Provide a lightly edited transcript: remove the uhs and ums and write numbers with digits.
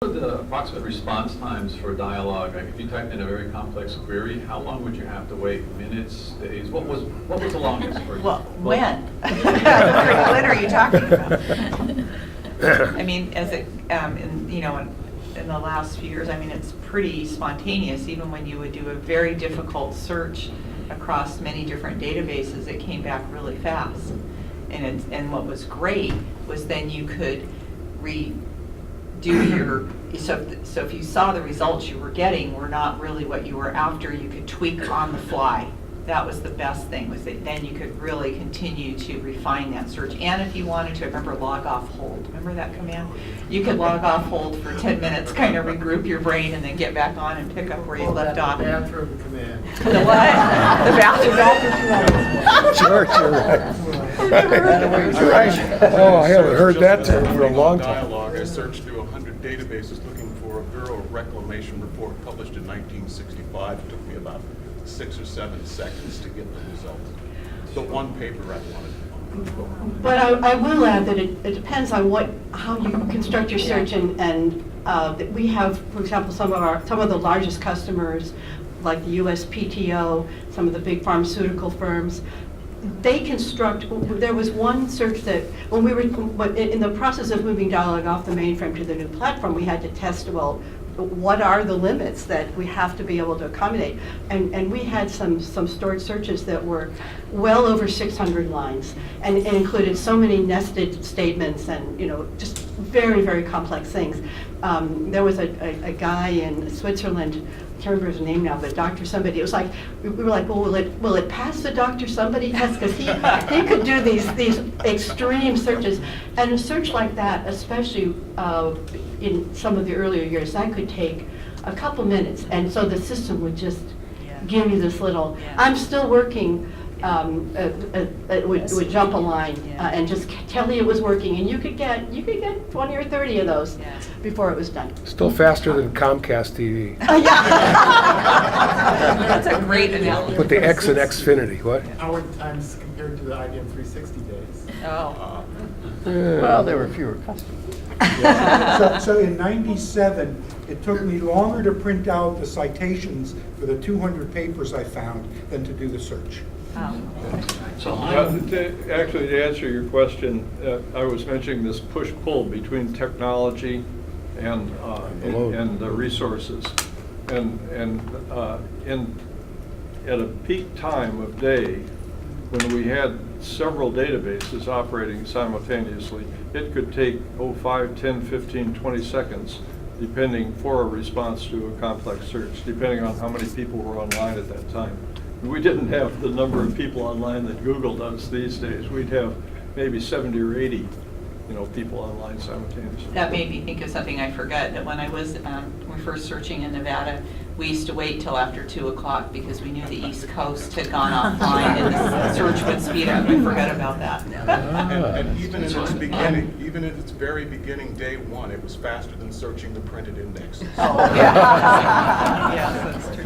The approximate response times for Dialog? Like if you typed in a very complex query, how long would you have to wait? Minutes, days? What was the longest for you? Well, when? When are you talking about? I mean, as it, in the last few years, I mean, it's pretty spontaneous. Even when you would do a very difficult search across many different databases, it came back really fast. And what was great was then you could redo your, so if you saw the results you were getting were not really what you were after, you could tweak on the fly. That was the best thing, was that then you could really continue to refine that search. And if you wanted to, remember log off hold. Remember that command? You could log off hold for 10 minutes, kind of regroup your brain, and then get back on and pick up where you left off. The bathroom command. The what? The bathroom command. Sure. Right. Oh, I haven't heard that term for a long time. Dialog, I searched through 100 databases looking for a Bureau of Reclamation report published in 1965. It took me about 6 or 7 seconds to get the results. The one paper I wanted to find. But I will add that it depends on how you construct your search, and that we have, for example, some of the largest customers, like the USPTO, some of the big pharmaceutical firms. They construct. There was one search that when we were in the process of moving Dialog off the mainframe to the new platform, we had to test, well, what are the limits that we have to be able to accommodate? And we had some stored searches that were well over 600 lines and included so many nested statements and just very, very complex things. There was a guy in Switzerland, I can't remember his name now, but Dr. Somebody. It was like we were like, well, will it pass the Dr. Somebody test? Because he could do these extreme searches, and a search like that, especially in some of the earlier years, that could take a couple minutes, and so the system would just give you this little. I'm still working. It would jump a line and just tell you it was working, and you could get 20 or 30 of those before it was done. Still faster than Comcast TV. That's a great analogy. With the X and Xfinity, what? Hour times compared to the IBM 360 days. Oh. Well, there were fewer customers. So in '97, it took me longer to print out the citations for the 200 papers I found than to do the search. So Actually, to answer your question, I was mentioning this push-pull between technology and the resources, and at a peak time of day when we had several databases operating simultaneously, it could take 5, 10, 15, 20 seconds depending for a response to a complex search, depending on how many people were online at that time. We didn't have the number of people online that Google does these days. We'd have maybe 70 or 80, people online simultaneously. That made me think of something I forgot, that when I was when we first searching in Nevada, we used to wait till after 2 o'clock because we knew the East Coast had gone offline and the search would speed up. We forgot about that. And even in its beginning, even in its very beginning, day one, it was faster than searching the printed indexes. Oh, yeah. Yes, that's true.